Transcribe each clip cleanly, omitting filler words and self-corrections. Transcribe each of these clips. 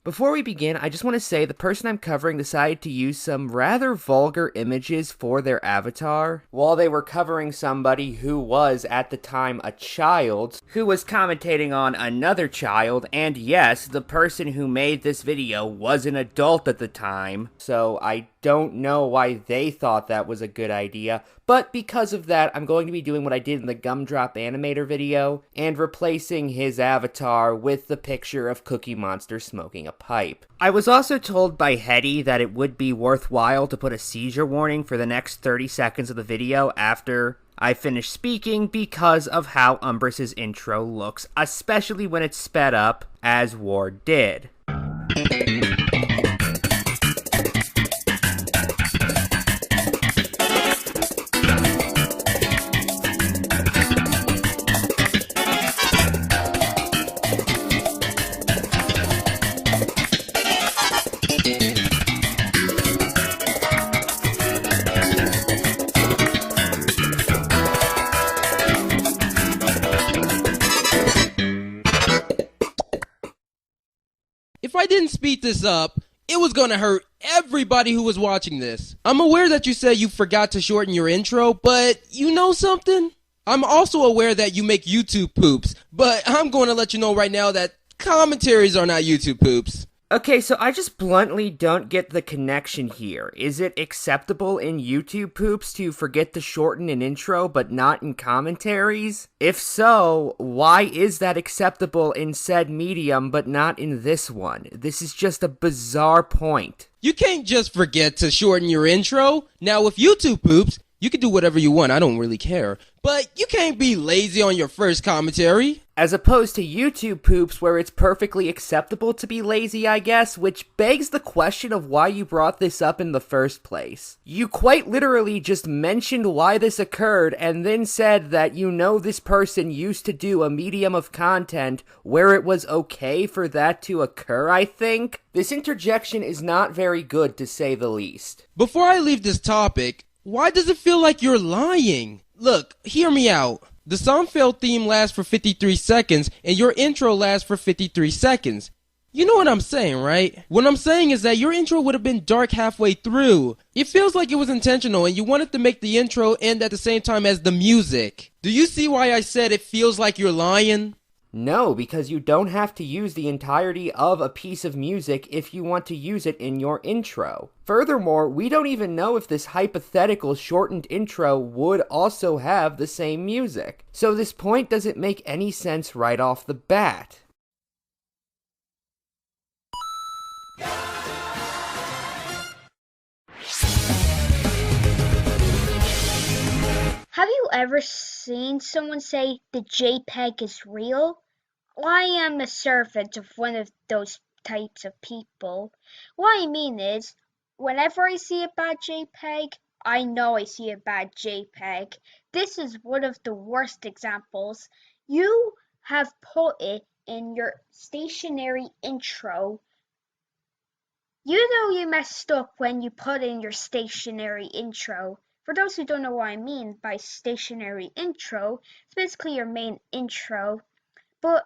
Before we begin, I just want to say the person I'm covering decided to use some rather vulgar images for their avatar while they were covering somebody who was, at the time, a child who was commentating on another child, and yes, the person who made this video was an adult at the time, so I don't know why they thought that was a good idea, but because of that, I'm going to be doing what I did in the Gumdrop Animator video, and replacing his avatar with the picture of Cookie Monster smoking a pipe. I was also told by Hetty that it would be worthwhile to put a seizure warning for the next 30 seconds of the video after I finish speaking because of how Umbrus's intro looks, especially when it's sped up, as Ward did. If I didn't speed this up, it was gonna hurt everybody who was watching this. I'm aware that you said you forgot to shorten your intro, but you know something? I'm also aware that you make YouTube poops, but I'm going to let you know right now that commentaries are not YouTube poops. Okay, so I just bluntly don't get the connection here. Is it acceptable in YouTube poops to forget to shorten an intro but not in commentaries? If so, why is that acceptable in said medium but not in this one? This is just a bizarre point. You can't just forget to shorten your intro. Now with YouTube poops, you can do whatever you want, I don't really care. But you can't be lazy on your first commentary. As opposed to YouTube poops where it's perfectly acceptable to be lazy, I guess, which begs the question of why you brought this up in the first place. You quite literally just mentioned why this occurred and then said that you know this person used to do a medium of content where it was okay for that to occur, I think. This interjection is not very good, to say the least. Before I leave this topic, why does it feel like you're lying? Look, hear me out. The Seinfeld theme lasts for 53 seconds, and your intro lasts for 53 seconds. You know what I'm saying, right? What I'm saying is that your intro would have been dark halfway through. It feels like it was intentional, and you wanted to make the intro end at the same time as the music. Do you see why I said it feels like you're lying? No, because you don't have to use the entirety of a piece of music if you want to use it in your intro. Furthermore, we don't even know if this hypothetical shortened intro would also have the same music. So this point doesn't make any sense right off the bat. Have you ever seen someone say the JPEG is real? I am a servant of one of those types of people. What I mean is, whenever I see a bad JPEG, I know I see a bad JPEG. This is one of the worst examples. You have put it in your stationary intro. You know you messed up when you put in your stationary intro. For those who don't know what I mean by stationary intro, it's basically your main intro. But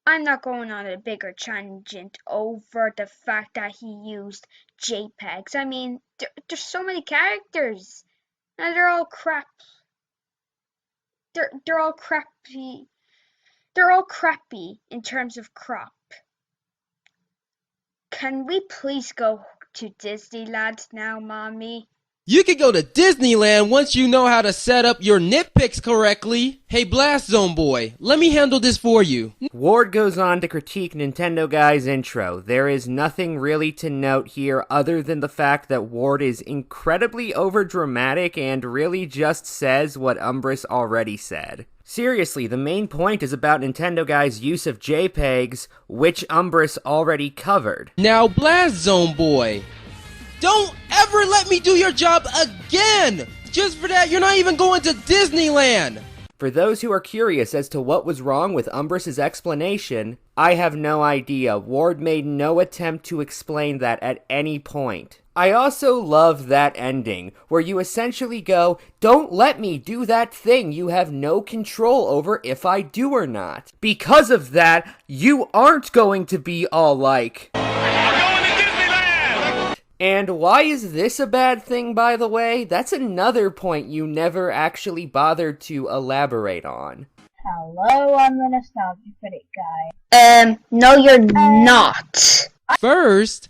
I'm not going on a bigger tangent over the fact that he used JPEGs. I mean, there's so many characters, and they're all crap. They're all crappy. They're all crappy in terms of crop. Can we please go to Disneyland now, Mommy? You can go to Disneyland once you know how to set up your nitpicks correctly. Hey Blast Zone Boy, let me handle this for you. Ward goes on to critique Nintendo Guy's intro. There is nothing really to note here other than the fact that Ward is incredibly overdramatic and really just says what Umbrus already said. Seriously, the main point is about Nintendo Guy's use of JPEGs, which Umbrus already covered. Now Blast Zone Boy, don't ever let me do your job again! Just for that, you're not even going to Disneyland! For those who are curious as to what was wrong with Umbrus's explanation, I have no idea. Ward made no attempt to explain that at any point. I also love that ending, where you essentially go, don't let me do that thing you have no control over if I do or not. Because of that, you aren't going to be all like... And why is this a bad thing, by the way? That's another point you never actually bothered to elaborate on. Hello, I'm the Nostalgia Critic guy. No you're not. First,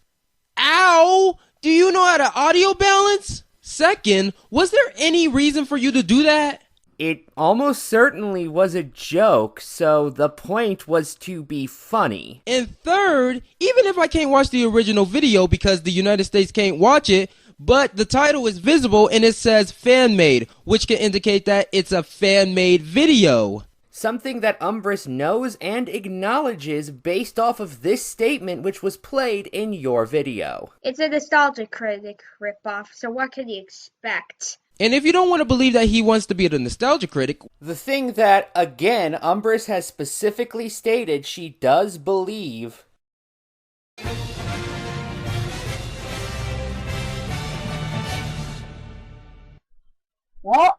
ow! Do you know how to audio balance? Second, was there any reason for you to do that? It almost certainly was a joke, so the point was to be funny. And third, even if I can't watch the original video because the United States can't watch it, but the title is visible and it says fan-made, which can indicate that it's a fan-made video. Something that Umbrus knows and acknowledges based off of this statement which was played in your video. It's a Nostalgia Critic ripoff, so what can you expect? And if you don't want to believe that he wants to be the Nostalgia Critic, The thing that, again, Umbrus has specifically stated she does believe. What?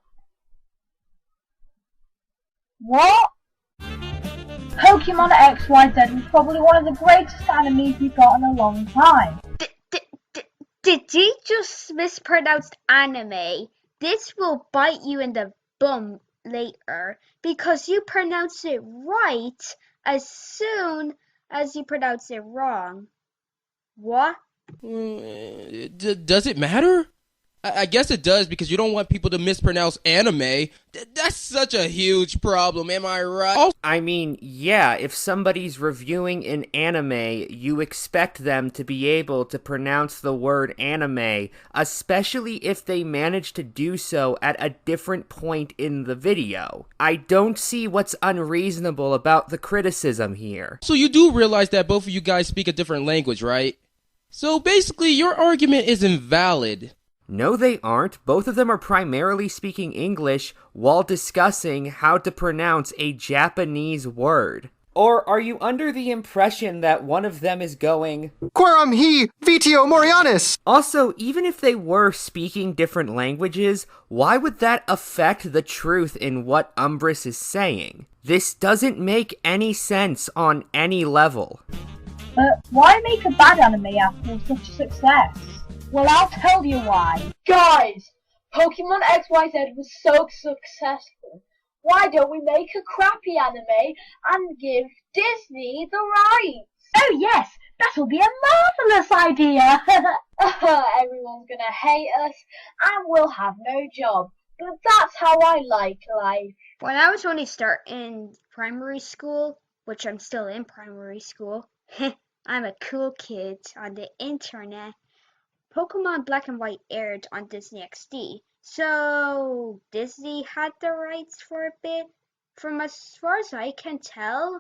Pokemon XYZ was probably one of the greatest animes we've got in a long time. Did you just mispronounce anime? This will bite you in the bum later because you pronounce it right as soon as you pronounce it wrong. What? does it matter? I guess it does because you don't want people to mispronounce anime. That's such a huge problem, am I right? I mean, yeah, if somebody's reviewing an anime, you expect them to be able to pronounce the word anime, especially if they manage to do so at a different point in the video. I don't see what's unreasonable about the criticism here. So you do realize that both of you guys speak a different language, right? So basically, your argument is invalid. No, they aren't. Both of them are primarily speaking English while discussing how to pronounce a Japanese word. Or are you under the impression that one of them is going, Quorum he, Vitio Morianis! Also, even if they were speaking different languages, why would that affect the truth in what Umbrus is saying? This doesn't make any sense on any level. But why make a bad anime after such a success? Well, I'll tell you why. Guys, Pokemon XYZ was so successful. Why don't we make a crappy anime and give Disney the rights? Oh yes, that'll be a marvelous idea. Everyone's gonna hate us and we'll have no job. But that's how I like life. When I was only starting primary school, which I'm still in primary school, I'm a cool kid on the internet. Pokemon Black and White aired on Disney XD, so Disney had the rights for a bit. From as far as I can tell,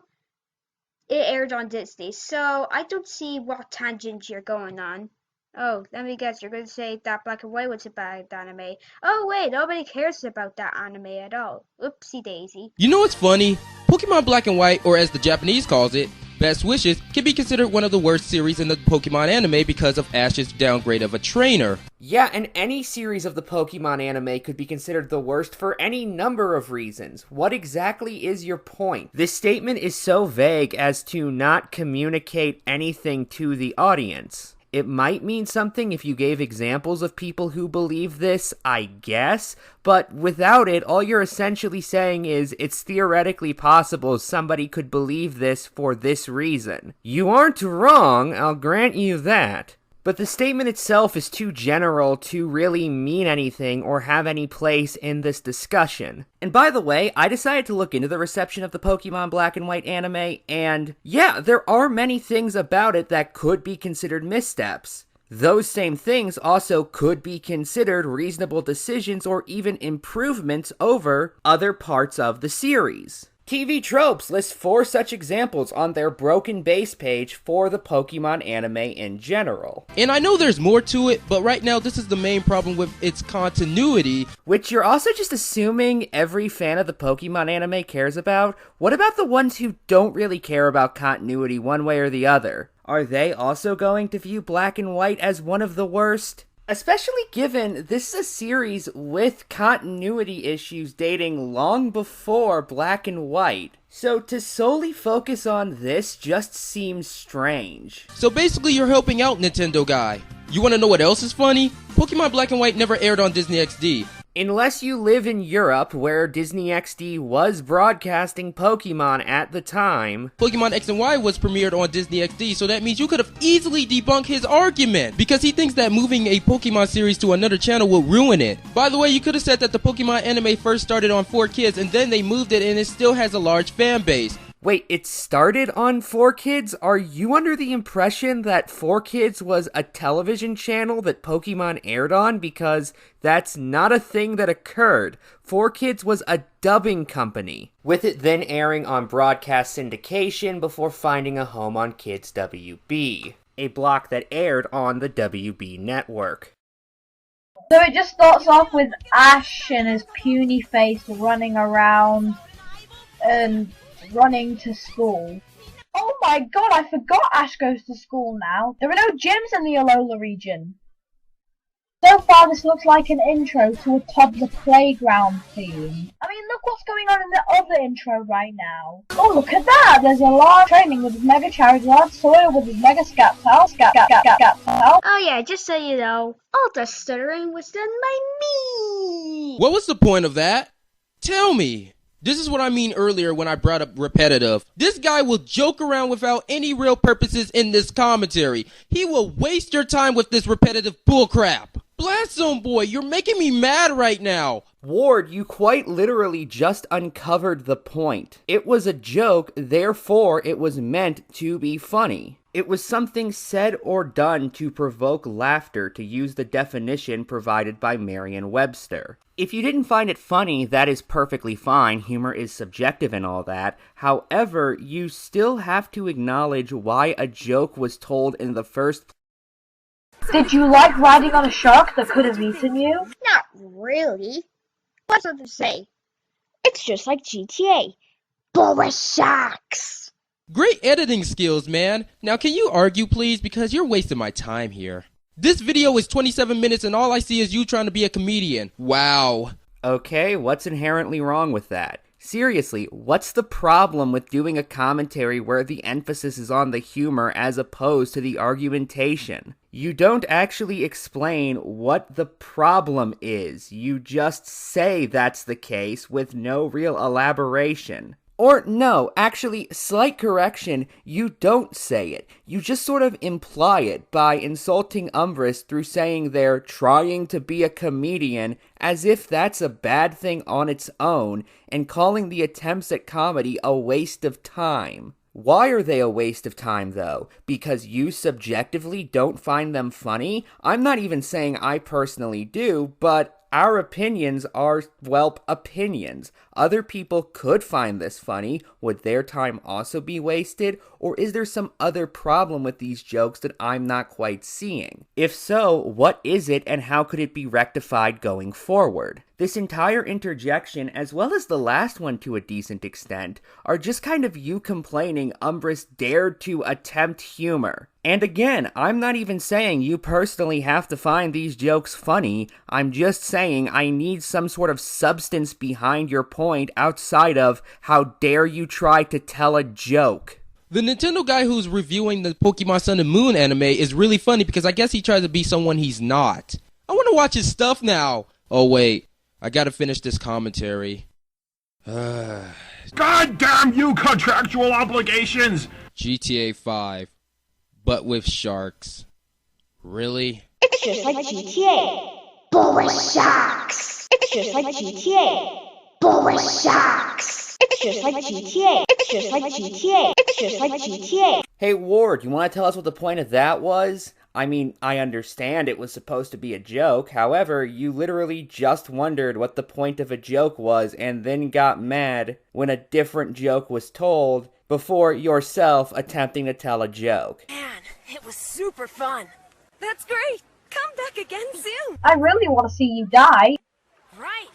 it aired on Disney, so I don't see what tangent you're going on. Oh, let me guess, you're going to say that Black and White was a bad anime. Oh wait, nobody cares about that anime at all. Oopsie daisy. You know what's funny? Pokemon Black and White, or as the Japanese calls it, Best Wishes, can be considered one of the worst series in the Pokemon anime because of Ash's downgrade of a trainer. Yeah, and any series of the Pokemon anime could be considered the worst for any number of reasons. What exactly is your point? This statement is so vague as to not communicate anything to the audience. It might mean something if you gave examples of people who believe this, I guess, but without it, all you're essentially saying is it's theoretically possible somebody could believe this for this reason. You aren't wrong, I'll grant you that. But the statement itself is too general to really mean anything or have any place in this discussion. And by the way, I decided to look into the reception of the Pokemon Black and White anime, and yeah, there are many things about it that could be considered missteps. Those same things also could be considered reasonable decisions or even improvements over other parts of the series. TV Tropes lists 4 such examples on their Broken Base page for the Pokemon anime in general. And I know there's more to it, but right now this is the main problem with its continuity. Which you're also just assuming every fan of the Pokemon anime cares about? What about the ones who don't really care about continuity one way or the other? Are they also going to view Black and White as one of the worst? Especially given this is a series with continuity issues dating long before Black and White. So to solely focus on this just seems strange. So basically you're helping out, Nintendo guy. You wanna know what else is funny? Pokemon Black and White never aired on Disney XD. Unless you live in Europe, where Disney XD was broadcasting Pokemon at the time. Pokemon X and Y was premiered on Disney XD, so that means you could have easily debunked his argument, because he thinks that moving a Pokemon series to another channel will ruin it. By the way, you could have said that the Pokemon anime first started on 4Kids, and then they moved it, and it still has a large fan base. Wait, it started on 4Kids? Are you under the impression that 4Kids was a television channel that Pokemon aired on? Because that's not a thing that occurred. 4Kids was a dubbing company, with it then airing on broadcast syndication before finding a home on Kids WB, a block that aired on the WB network. So it just starts off with Ash and his puny face running around and running to school. Oh my god, I forgot Ash goes to school now. There are no gyms in the Alola region. So far this looks like an intro to a toddler playground theme. I mean, look what's going on in the other intro right now. Oh, look at that! There's a lot training with his Mega Charizard, Sawyer with his Mega Sceptile, Sceptile. Oh yeah, just so you know, all the stuttering was done by me! What was the point of that? Tell me. This is what I mean earlier when I brought up repetitive. This guy will joke around without any real purposes in this commentary. He will waste your time with this repetitive bullcrap. Blast Zone Boy, you're making me mad right now. Ward, you quite literally just uncovered the point. It was a joke, therefore it was meant to be funny. It was something said or done to provoke laughter, to use the definition provided by Merriam-Webster. If you didn't find it funny, that is perfectly fine. Humor is subjective and all that. However, you still have to acknowledge why a joke was told in the first place. Did you like riding on a shark that could have eaten you? Not really. What's there to say? It's just like GTA. Bullet sharks! Great editing skills, man. Now can you argue, please? Because you're wasting my time here. This video is 27 minutes and all I see is you trying to be a comedian. Wow. Okay, what's inherently wrong with that? Seriously, what's the problem with doing a commentary where the emphasis is on the humor as opposed to the argumentation? You don't actually explain what the problem is. You just say that's the case with no real elaboration. Or no, actually, slight correction, you don't say it. You just sort of imply it by insulting Umbris through saying they're trying to be a comedian, as if that's a bad thing on its own, and calling the attempts at comedy a waste of time. Why are they a waste of time, though? Because you subjectively don't find them funny? I'm not even saying I personally do, but our opinions are, well, opinions. Other people could find this funny. Would their time also be wasted? Or is there some other problem with these jokes that I'm not quite seeing? If so, what is it and how could it be rectified going forward? This entire interjection, as well as the last one to a decent extent, are just kind of you complaining Umbris dared to attempt humor. And again, I'm not even saying you personally have to find these jokes funny. I'm just saying I need some sort of substance behind your point outside of how dare you try to tell a joke. The Nintendo guy who's reviewing the Pokemon Sun and Moon anime is really funny because I guess he tries to be someone he's not. I want to watch his stuff now. Oh wait, I gotta finish this commentary. God damn you, contractual obligations! GTA 5. But with sharks. Really? It's just like GTA. Bullet sharks! It's just like GTA. Bullet sharks! It's just like GTA. It's just like GTA. It's just like GTA. Hey Ward, you want to tell us what the point of that was? I mean, I understand it was supposed to be a joke, however, you literally just wondered what the point of a joke was and then got mad when a different joke was told before yourself attempting to tell a joke. Man, it was super fun. That's great. Come back again soon. I really want to see you die. Right.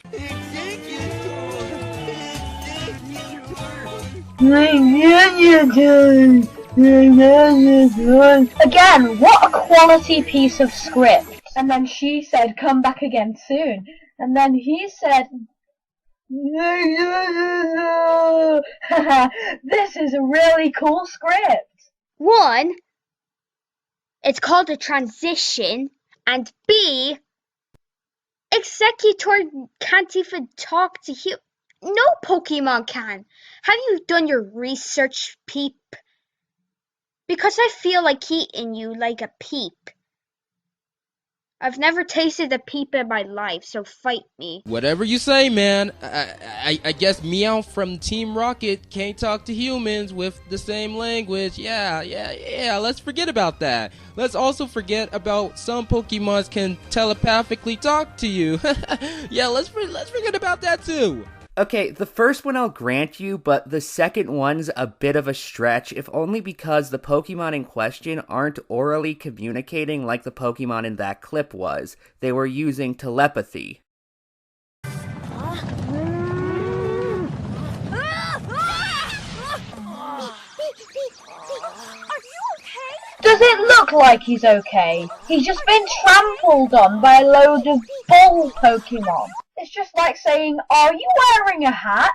Again, what a quality piece of script. And then she said, come back again soon. And then he said, this is a really cool script. One, It's called a transition. And B, Executor can't even talk to you. No Pokemon can. Have you done your research, Peep? Because I feel like eating you like a peep. I've never tasted a peep in my life, so fight me. Whatever you say, man. I guess Meow from Team Rocket can't talk to humans with the same language. Yeah. Let's forget about that. Let's also forget about some Pokemons can telepathically talk to you. Yeah, let's forget about that too. Okay, the first one I'll grant you, but the second one's a bit of a stretch, if only because the Pokemon in question aren't orally communicating like the Pokemon in that clip was. They were using telepathy. Does it look like he's okay? He's just been trampled on by a load of bull Pokemon. It's just like saying, are you wearing a hat?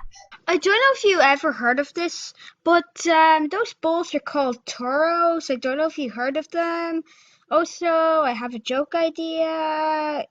I don't know if you ever heard of this, but those bulls are called Tauros. I don't know if you heard of them. Also, I have a joke idea.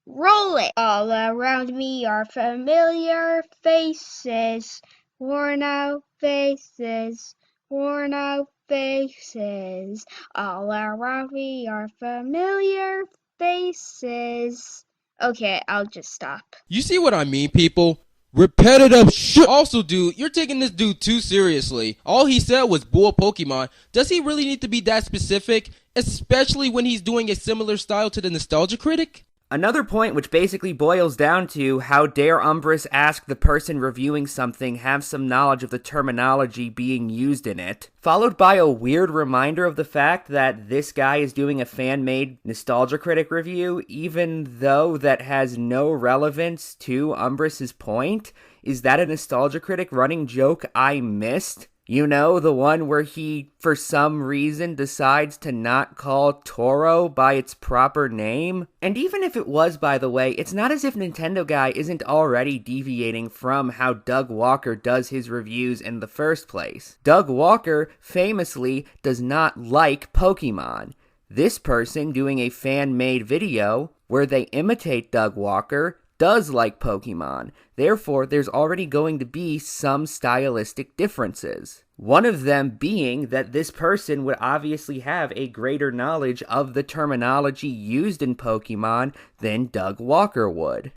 Roll it! All around me are familiar faces, worn out faces, worn out faces. All around me are familiar faces. Okay, I'll just stop. You see what I mean, people? Repetitive shit. Also, dude, you're taking this dude too seriously. All he said was bull Pokemon. Does he really need to be that specific? Especially when he's doing a similar style to the Nostalgia Critic? Another point which basically boils down to how dare Umbris ask the person reviewing something have some knowledge of the terminology being used in it, followed by a weird reminder of the fact that this guy is doing a fan-made Nostalgia Critic review, even though that has no relevance to Umbris's point. Is that a Nostalgia Critic running joke I missed? You know, the one where he, for some reason, decides to not call Toro by its proper name? And even if it was, by the way, it's not as if Nintendo Guy isn't already deviating from how Doug Walker does his reviews in the first place. Doug Walker, famously, does not like Pokemon. This person doing a fan-made video where they imitate Doug Walker does like Pokemon. Therefore, there's already going to be some stylistic differences. One of them being that this person would obviously have a greater knowledge of the terminology used in Pokemon than Doug Walker would.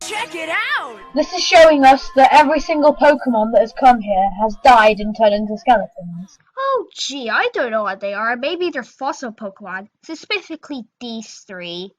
Check it out! This is showing us that every single Pokemon that has come here has died and turned into skeletons. Oh gee, I don't know what they are. Maybe they're fossil Pokemon. Specifically these three.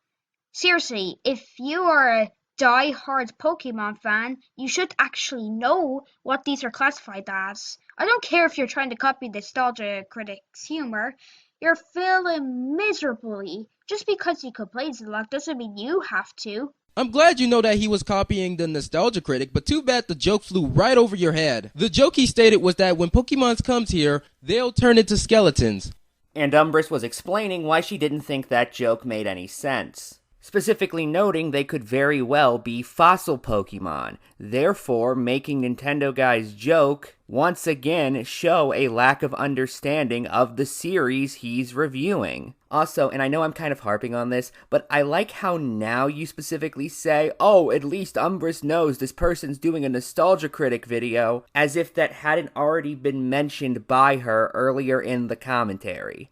Seriously, if you are a die-hard Pokemon fan, you should actually know what these are classified as. I don't care if you're trying to copy Nostalgia Critic's humor. You're failing miserably. Just because you complain a lot doesn't mean you have to. I'm glad you know that he was copying the Nostalgia Critic, but too bad the joke flew right over your head. The joke he stated was that when Pokemon comes here, they'll turn into skeletons. And Umbris was explaining why she didn't think that joke made any sense. Specifically noting they could very well be fossil Pokemon, therefore making Nintendo Guy's joke once again show a lack of understanding of the series he's reviewing. Also, and I know I'm kind of harping on this, but I like how now you specifically say, oh, at least Umbris knows this person's doing a Nostalgia Critic video, as if that hadn't already been mentioned by her earlier in the commentary.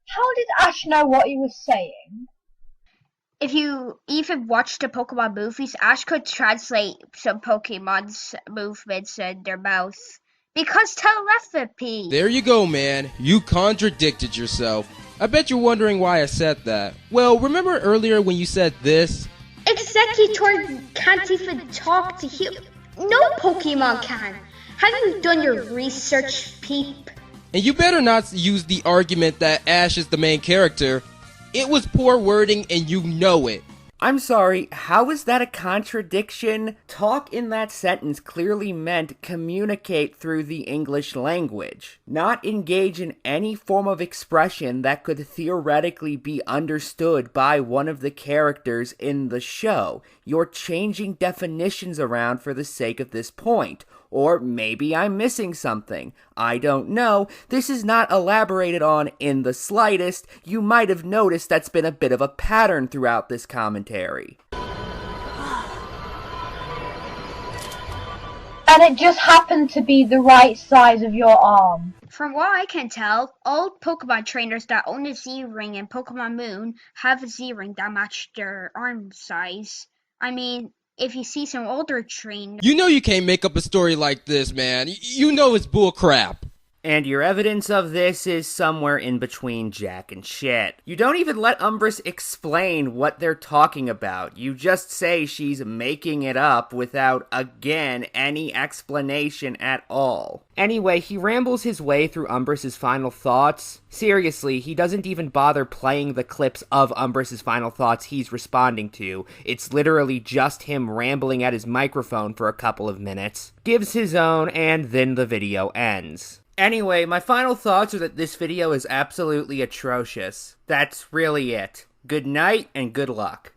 How did Ash know what he was saying? If you even watch the Pokemon movies, Ash could translate some Pokemon's movements in their mouth. Because telepathy! There you go, man. You contradicted yourself. I bet you're wondering why I said that. Well, remember earlier when you said this? Executor can't even talk to you. No Pokemon can. Have you done your research, Peep? And you better not use the argument that Ash is the main character. It was poor wording and you know it. I'm sorry, how is that a contradiction? Talk in that sentence clearly meant communicate through the English language, not engage in any form of expression that could theoretically be understood by one of the characters in the show. You're changing definitions around for the sake of this point. Or maybe I'm missing something. I don't know. This is not elaborated on in the slightest. You might have noticed that's been a bit of a pattern throughout this commentary. And it just happened to be the right size of your arm. From what I can tell, all Pokemon trainers that own a Z-Ring in Pokemon Moon have a Z-Ring that matched their arm size. I mean, if you see some older trainers... You know you can't make up a story like this, man. You know it's bullcrap. And your evidence of this is somewhere in between Jack and shit. You don't even let Umbris explain what they're talking about. You just say she's making it up without, again, any explanation at all. Anyway, he rambles his way through Umbris's final thoughts. Seriously, he doesn't even bother playing the clips of Umbris's final thoughts he's responding to. It's literally just him rambling at his microphone for a couple of minutes. Gives his own, and then the video ends. Anyway, my final thoughts are that this video is absolutely atrocious. That's really it. Good night and good luck.